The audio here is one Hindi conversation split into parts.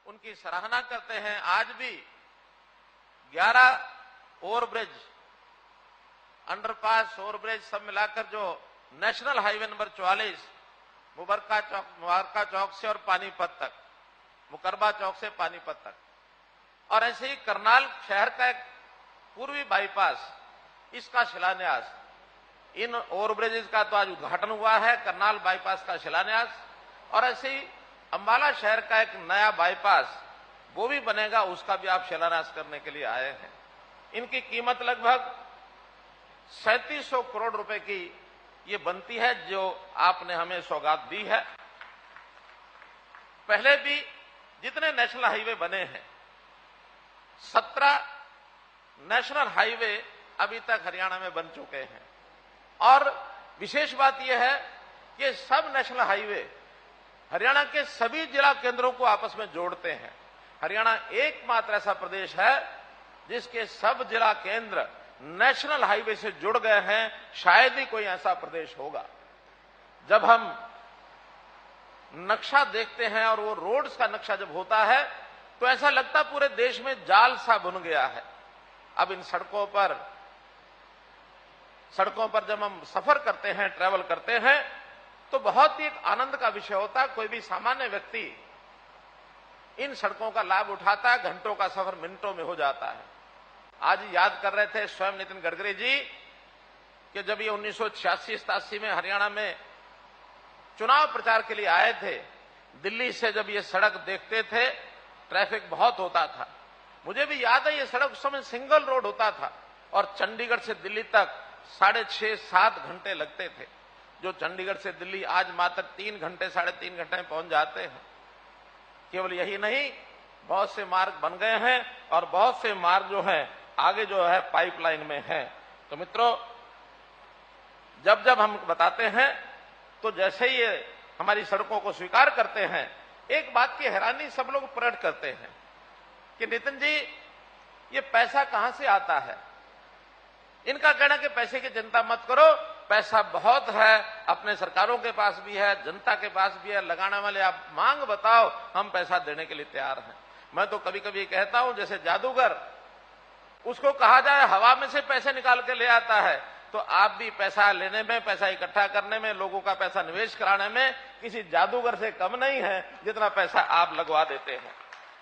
उनकी सराहना करते हैं। आज भी 11 ओवरब्रिज, अंडरपास, ओवरब्रिज सब मिलाकर जो नेशनल हाईवे नंबर 44 मुबारका चौक से और पानीपत तक, मुकरबा चौक से पानीपत तक, और ऐसे ही करनाल शहर का एक पूर्वी बाईपास, इसका शिलान्यास, इन ओवरब्रिजेज का तो आज उद्घाटन हुआ है, करनाल बाईपास का शिलान्यास, और ऐसे ही अंबाला शहर का एक नया बाईपास वो भी बनेगा, उसका भी आप शिलान्यास करने के लिए आए हैं। इनकी कीमत लगभग 3700 करोड़ रुपए की ये बनती है, जो आपने हमें सौगात दी है। पहले भी जितने नेशनल हाईवे बने हैं, 17 नेशनल हाईवे अभी तक हरियाणा में बन चुके हैं। और विशेष बात यह है कि सब नेशनल हाईवे हरियाणा के सभी जिला केंद्रों को आपस में जोड़ते हैं। हरियाणा एकमात्र ऐसा प्रदेश है जिसके सब जिला केंद्र नेशनल हाईवे से जुड़ गए हैं। शायद ही कोई ऐसा प्रदेश होगा। जब हम नक्शा देखते हैं और वो रोड्स का नक्शा जब होता है तो ऐसा लगता पूरे देश में जाल सा बुन गया है। अब इन सड़कों पर जब हम सफर करते हैं, ट्रैवल करते हैं, तो बहुत ही एक आनंद का विषय होता है। कोई भी सामान्य व्यक्ति इन सड़कों का लाभ उठाता है, घंटों का सफर मिनटों में हो जाता है। आज याद कर रहे थे स्वयं नितिन गडकरी जी कि जब ये 1986-87 में हरियाणा में चुनाव प्रचार के लिए आए थे, दिल्ली से जब ये सड़क देखते थे, ट्रैफिक बहुत होता था। मुझे भी याद है ये सड़क उस समय सिंगल रोड होता था और चंडीगढ़ से दिल्ली तक 6.5-7 घंटे लगते थे, जो चंडीगढ़ से दिल्ली आज मात्र 3 घंटे 3.5 घंटे में पहुंच जाते हैं। केवल यही नहीं, बहुत से मार्ग बन गए हैं और बहुत से मार्ग जो हैं आगे जो है पाइपलाइन में हैं। तो मित्रों, जब जब हम बताते हैं तो जैसे ही ये हमारी सड़कों को स्वीकार करते हैं, एक बात की हैरानी सब लोग प्रकट करते हैं कि नितिन जी ये पैसा कहां से आता है। इनका कहना कि पैसे की चिंता मत करो, पैसा बहुत है, अपने सरकारों के पास भी है, जनता के पास भी है, लगाने वाले आप मांग बताओ, हम पैसा देने के लिए तैयार हैं। मैं तो कभी कभी कहता हूं जैसे जादूगर, उसको कहा जाए हवा में से पैसे निकाल के ले आता है, तो आप भी पैसा लेने में, पैसा इकट्ठा करने में, लोगों का पैसा निवेश कराने में किसी जादूगर से कम नहीं है जितना पैसा आप लगवा देते हैं।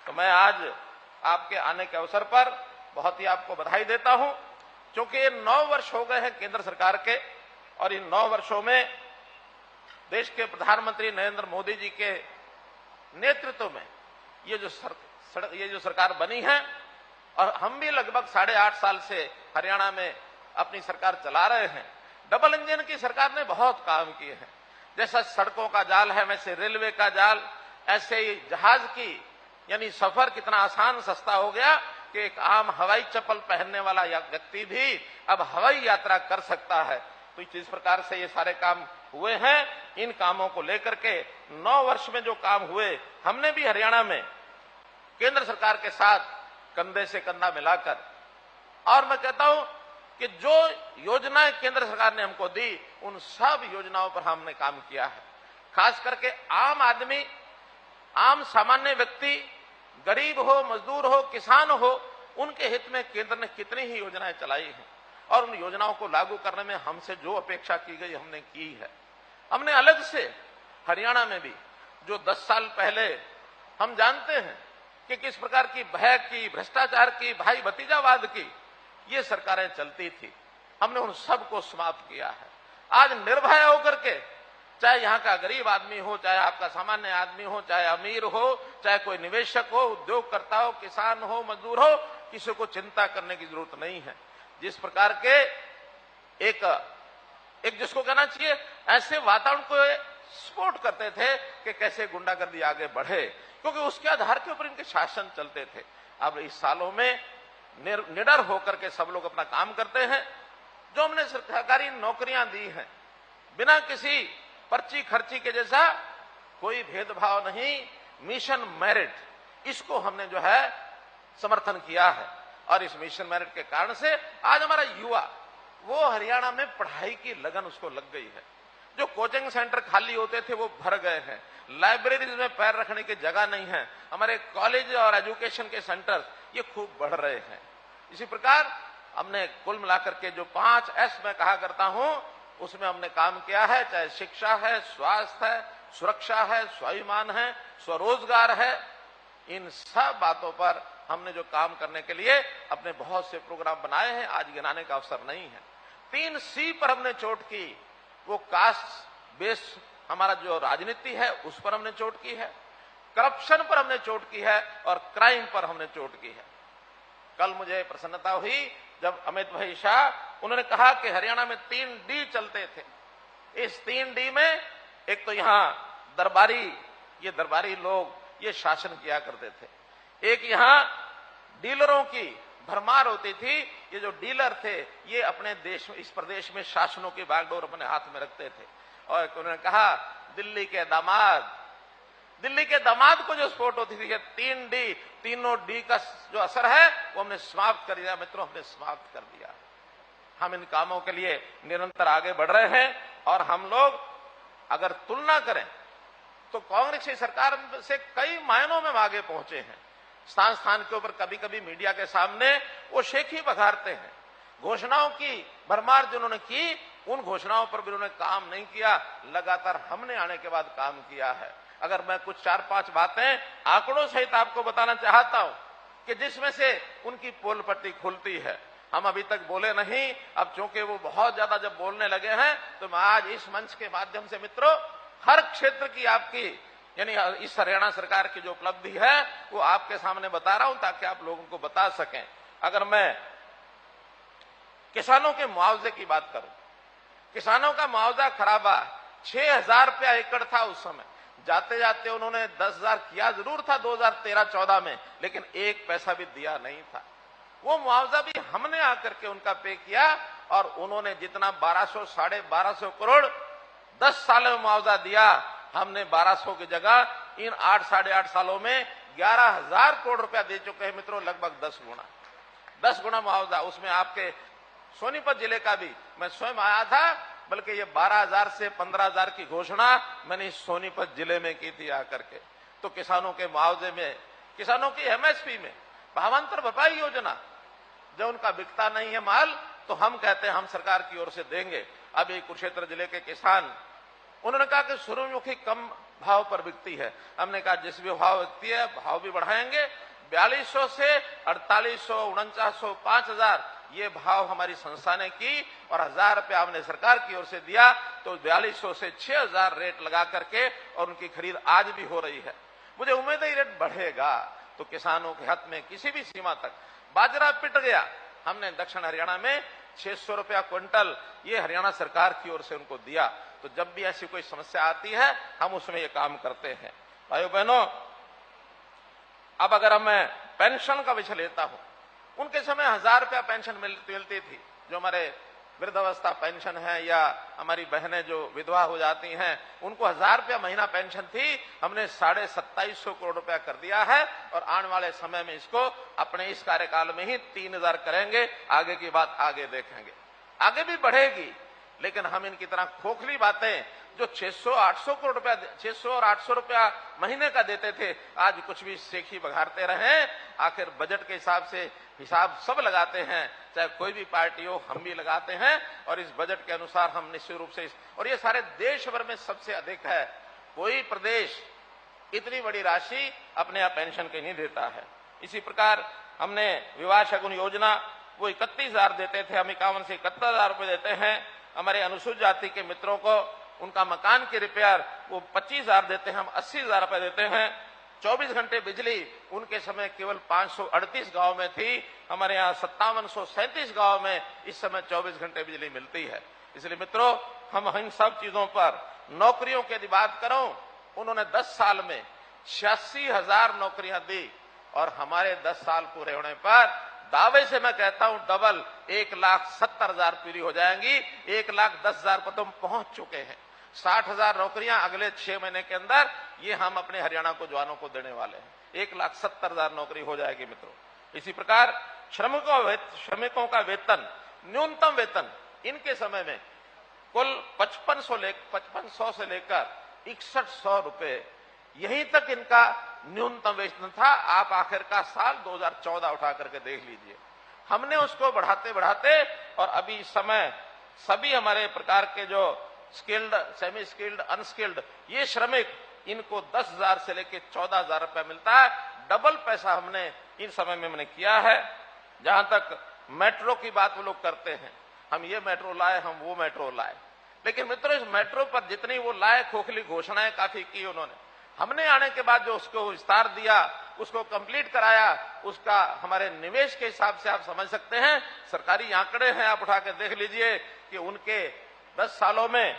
तो मैं आज आपके आने के अवसर पर बहुत ही आपको बधाई देता हूं, क्योंकि ये 9 वर्ष हो गए हैं केंद्र सरकार के, और इन 9 वर्षों में देश के प्रधानमंत्री नरेंद्र मोदी जी के नेतृत्व में ये जो सरकार बनी है, और हम भी लगभग 8.5 साल से हरियाणा में अपनी सरकार चला रहे हैं। डबल इंजन की सरकार ने बहुत काम किए हैं। जैसा सड़कों का जाल है, वैसे रेलवे का जाल, ऐसे ही जहाज की यानी सफर कितना आसान सस्ता हो गया कि एक आम हवाई चप्पल पहनने वाला व्यक्ति भी अब हवाई यात्रा कर सकता है। तो जिस प्रकार से ये सारे काम हुए हैं, इन कामों को लेकर के 9 वर्ष में जो काम हुए, हमने भी हरियाणा में केंद्र सरकार के साथ कंधे से कंधा मिलाकर, और मैं कहता हूं कि जो योजनाएं केंद्र सरकार ने हमको दी, उन सब योजनाओं पर हमने काम किया है। खास करके आम आदमी, आम सामान्य व्यक्ति, गरीब हो, मजदूर हो, किसान हो, उनके हित में केंद्र ने कितनी ही योजनाएं चलाई हैं, और उन योजनाओं को लागू करने में हमसे जो अपेक्षा की गई हमने की है। हमने अलग से हरियाणा में भी, जो 10 साल पहले हम जानते हैं कि किस प्रकार की भय की, भ्रष्टाचार की, भाई भतीजावाद की ये सरकारें चलती थी, हमने उन सब को समाप्त किया है। आज निर्भय होकर के, चाहे यहाँ का गरीब आदमी हो, चाहे आपका सामान्य आदमी हो, चाहे अमीर हो, चाहे कोई निवेशक हो, उद्योगकर्ता हो, किसान हो, मजदूर हो, किसी को चिंता करने की जरूरत नहीं है। जिस प्रकार के एक जिसको कहना चाहिए ऐसे वातावरण को सपोर्ट करते थे कि कैसे गुंडागर्दी आगे बढ़े, क्योंकि उसके आधार के ऊपर इनके शासन चलते थे। अब इस सालों में निडर होकर के सब लोग अपना काम करते हैं। जो हमने सरकारी नौकरियां दी हैं, बिना किसी पर्ची खर्ची के, जैसा कोई भेदभाव नहीं, मिशन मेरिट, इसको हमने जो है समर्थन किया है। और इस मिशन मेरिट के कारण से आज हमारा युवा, वो हरियाणा में पढ़ाई की लगन उसको लग गई है। जो कोचिंग सेंटर खाली होते थे वो भर गए हैं, लाइब्रेरीज में पैर रखने की जगह नहीं है। हमारे कॉलेज और एजुकेशन के सेंटर ये खूब बढ़ रहे हैं। इसी प्रकार हमने कुल मिलाकर के जो 5 S मैं कहा करता हूं उसमें हमने काम किया है, चाहे शिक्षा है, स्वास्थ्य है, सुरक्षा है, स्वाभिमान है, स्वरोजगार है। इन सब बातों पर हमने जो काम करने के लिए अपने बहुत से प्रोग्राम बनाए हैं, आज गिनाने का अवसर नहीं है। 3 C पर हमने चोट की, वो कास्ट बेस्ड हमारा जो राजनीति है उस पर हमने चोट की है, करप्शन पर हमने चोट की है और क्राइम पर हमने चोट की है। कल मुझे प्रसन्नता हुई जब अमित भाई शाह उन्होंने कहा कि हरियाणा में 3 D चलते थे। इस 3 D में एक तो यहां दरबारी लोग ये शासन किया करते थे, एक यहां डीलरों की भरमार होती थी। ये जो डीलर थे ये अपने देश में, इस प्रदेश में शासनों की बागडोर अपने हाथ में रखते थे। और उन्होंने कहा दिल्ली के दामाद को जो स्फोट होती थी, 3 D, तीनों D का जो असर है वो हमने समाप्त कर दिया। मित्रों, हमने समाप्त कर दिया। हम इन कामों के लिए निरंतर आगे बढ़ रहे हैं और हम लोग अगर तुलना करें तो कांग्रेस की सरकार से कई मायनों में आगे पहुंचे हैं। स्थान के ऊपर कभी कभी मीडिया के सामने वो शेखी बघारते हैं। घोषणाओं की भरमार जिन्होंने की, उन घोषणाओं पर भी उन्होंने काम नहीं किया। लगातार हमने आने के बाद काम किया है। अगर मैं कुछ 4-5 बातें आंकड़ों सहित आपको बताना चाहता हूं कि जिसमें से उनकी पोल पट्टी खुलती है। हम अभी तक बोले नहीं, अब चूंकि वो बहुत ज्यादा जब बोलने लगे हैं तो मैं आज इस मंच के माध्यम से मित्रों हर क्षेत्र की आपकी यानी इस हरियाणा सरकार की जो उपलब्धि है वो आपके सामने बता रहा हूं ताकि आप लोगों को बता सकें। अगर मैं किसानों के मुआवजे की बात करूं, किसानों का मुआवजा खराबा 6,000 रुपया एकड़ था उस समय। जाते जाते उन्होंने 10,000 किया जरूर था 2013-14 में, लेकिन 1 पैसा भी दिया नहीं था। वो मुआवजा भी हमने आकर के उनका पे किया और उन्होंने जितना 1200 साढ़े 1200 करोड़ 10 सालों में मुआवजा दिया, हमने 1200 की जगह इन 8 साढ़े 8 सालों में 11,000 करोड़ रुपया दे चुके हैं मित्रों, लगभग 10 गुना मुआवजा। उसमें आपके सोनीपत जिले का भी मैं स्वयं आया था, बल्कि ये 12,000 से 15,000 की घोषणा मैंने सोनीपत जिले में की थी आकर के। तो किसानों के मुआवजे में, किसानों की MSP में, भावांतर भरपाई योजना, जब उनका बिकता नहीं है माल तो हम कहते हैं हम सरकार की ओर से देंगे। अभी कुरुक्षेत्र जिले के किसान उन्होंने कहा कि सूर्यमुखी कम भाव पर बिकती है। हमने कहा जिस भी भाव बिकती है भाव भी बढ़ाएंगे। 4200 से 4800, 4900, 5,000 ये भाव हमारी संस्था ने की और 1,000 रुपया हमने सरकार की ओर से दिया। तो 4200 से 6,000 रेट लगा करके और उनकी खरीद आज भी हो रही है। मुझे उम्मीद है ये रेट बढ़ेगा तो किसानों के हित में किसी भी सीमा तक। बाजरा पिट गया, हमने दक्षिण हरियाणा में 600 रुपया क्विंटल ये हरियाणा सरकार की ओर से उनको दिया। तो जब भी ऐसी कोई समस्या आती है हम उसमें ये काम करते हैं। भाइयों बहनों, अब अगर मैं पेंशन का विषय लेता हूं, उनके समय 1,000 रुपया पेंशन मिलती थी। जो हमारे वृद्धावस्था पेंशन है या हमारी बहनें जो विधवा हो जाती हैं उनको 1,000 रुपया महीना पेंशन थी। हमने 2,2700 करोड़ रुपया कर दिया है और आने वाले समय में इसको अपने इस कार्यकाल में ही 3,000 करेंगे। आगे की बात आगे देखेंगे, आगे भी बढ़ेगी। लेकिन हम इनकी तरह खोखली बातें जो 600-800 करोड़ रुपया, 600 और 800 रुपया महीने का देते थे, आज कुछ भी सेखी बघारते रहे। आखिर बजट के हिसाब से हिसाब सब लगाते हैं, चाहे कोई भी पार्टी हो, हम भी लगाते हैं और इस बजट के अनुसार हम निश्चित रूप से और ये सारे देश भर में सबसे अधिक है। कोई प्रदेश इतनी बड़ी राशि अपने यहाँ पेंशन के नहीं देता है। इसी प्रकार हमने विवाह शगुन योजना वो 31,000 देते थे, हम 51 से 71,000 रुपए देते हैं। हमारे अनुसूचित जाति के मित्रों को उनका मकान की रिपेयर वो 25,000 देते हैं, हम 80,000 रुपए देते हैं। 24 घंटे बिजली उनके समय केवल 538 गांव में थी, हमारे यहाँ 5737 गांव में इस समय 24 घंटे बिजली मिलती है। इसलिए मित्रों, हम इन सब चीजों पर नौकरियों की यदि बात करूं, उन्होंने 10 साल में 86,000 नौकरियां दी और हमारे 10 साल पूरे होने पर दावे से मैं कहता हूं डबल 1,70,000 पूरी हो जाएंगी। 1,10,000 पर तो हम पहुंच चुके हैं। 60,000 नौकरियां अगले 6 महीने के अंदर ये हम अपने हरियाणा को जवानों को देने वाले हैं। 1,70,000 नौकरी हो जाएगी मित्रों। इसी प्रकार श्रमिकों का वेतन, न्यूनतम वेतन इनके समय में कुल 5500 से लेकर 6100 रुपए यहीं तक इनका न्यूनतम वेतन था। आप आखिर का साल 2014 उठा करके देख लीजिए। हमने उसको बढ़ाते बढ़ाते और अभी इस समय सभी हमारे प्रकार के जो स्किल्ड, सेमी स्किल्ड, अनस्किल्ड ये श्रमिक, इनको 10,000 से लेकर 14,000 रुपया मिलता है। डबल पैसा हमने इन समय में हमने किया है। जहां तक मेट्रो की बात वो लोग करते हैं, हम ये मेट्रो लाए, हम वो मेट्रो लाए, लेकिन मित्रों इस मेट्रो पर जितनी वो लाए खोखली घोषणाएं काफी की उन्होंने। हमने आने के बाद जो उसको विस्तार दिया, उसको कंप्लीट कराया, उसका हमारे निवेश के हिसाब से आप समझ सकते हैं। सरकारी आंकड़े हैं, आप उठा के देख लीजिए कि उनके 10 सालों में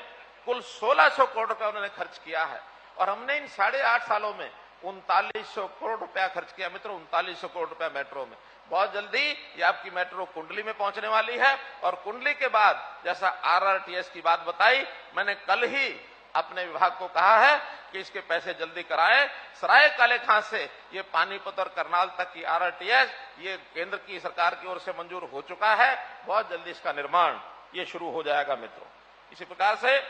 कुल 1600 करोड़ रुपया उन्होंने खर्च किया है। और हमने इन 8.5 सालों में 3900 करोड़ रुपया खर्च किया मित्रों, 3900 करोड़ रुपया मेट्रो में। बहुत जल्दी ये आपकी मेट्रो कुंडली में पहुंचने वाली है। और कुंडली के बाद जैसा आरआरटीएस की बात बताई, मैंने कल ही अपने विभाग को कहा है कि इसके पैसे जल्दी कराएं। सराय काले खां से ये पानीपत और करनाल तक की आरआरटीएस ये केंद्र की सरकार की ओर से मंजूर हो चुका है। बहुत जल्दी इसका निर्माण ये शुरू हो जाएगा मित्रों। इसी प्रकार से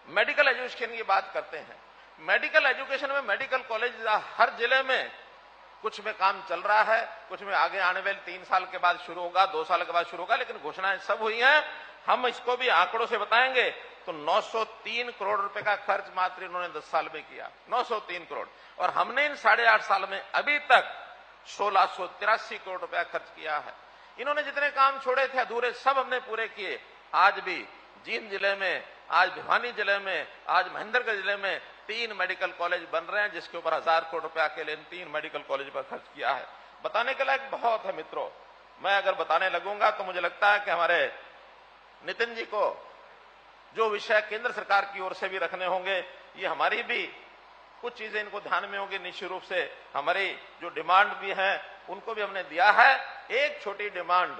मेडिकल एजुकेशन की बात करते हैं। मेडिकल एजुकेशन में मेडिकल कॉलेज हर जिले में, कुछ में काम चल रहा है, कुछ में आगे आने वाले 3 साल के बाद शुरू होगा, 2 साल के बाद शुरू होगा, लेकिन घोषणाएं सब हुई हैं। हम इसको भी आंकड़ों से बताएंगे तो 903 करोड़ रुपए का खर्च मात्र इन्होंने 10 साल में किया, 903 करोड़। और हमने इन 8.5 साल में अभी तक 1683 करोड़ रुपया खर्च किया है। इन्होंने जितने काम छोड़े थे अधूरे, सब हमने पूरे किए। आज भी जींद जिले में, आज भिवानी जिले में, आज महेंद्रगढ़ जिले में 3 मेडिकल कॉलेज बन रहे हैं, जिसके ऊपर 1000 करोड़ रुपया के लिए इन 3 मेडिकल कॉलेज पर खर्च किया है। बताने के लायक बहुत है मित्रों। मैं अगर बताने लगूंगा तो मुझे लगता है कि हमारे नितिन जी को जो विषय केंद्र सरकार की ओर से भी रखने होंगे, ये हमारी भी कुछ चीजें इनको ध्यान में होंगी। निश्चित रूप से हमारी जो डिमांड भी है उनको भी हमने दिया है। एक छोटी डिमांड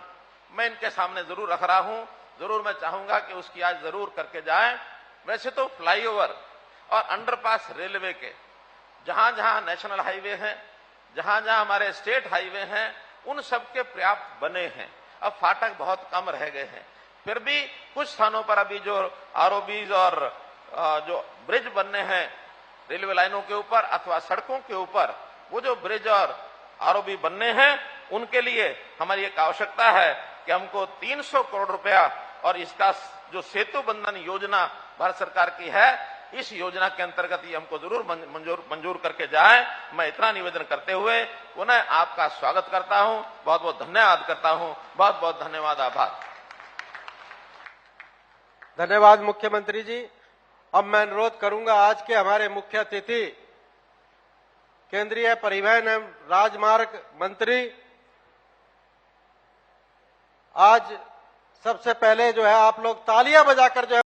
मैं इनके सामने जरूर रख रहा हूं, जरूर मैं चाहूंगा कि उसकी आज जरूर करके जाएं। वैसे तो फ्लाईओवर और अंडरपास रेलवे के जहां जहां नेशनल हाईवे हैं, जहां जहां हमारे स्टेट हाईवे हैं, उन सबके पर्याप्त बने हैं। अब फाटक बहुत कम रह गए हैं। फिर भी कुछ स्थानों पर अभी जो आरओबीज और जो ब्रिज बनने हैं रेलवे लाइनों के ऊपर अथवा सड़कों के ऊपर, वो जो ब्रिज और आरओबी बनने हैं, उनके लिए हमारी एक आवश्यकता है कि हमको 300 करोड़ रुपया और इसका जो सेतु बंधन योजना भारत सरकार की है, इस योजना के अंतर्गत ये हमको जरूर मंजूर करके जाए। मैं इतना निवेदन करते हुए पुनः आपका स्वागत करता हूं, बहुत बहुत धन्यवाद करता हूं। बहुत बहुत धन्यवाद, आभार। धन्यवाद मुख्यमंत्री जी। अब मैं अनुरोध करूंगा आज के हमारे मुख्य अतिथि केंद्रीय परिवहन एवं राजमार्ग मंत्री, आज सबसे पहले जो है आप लोग तालियां बजाकर जो है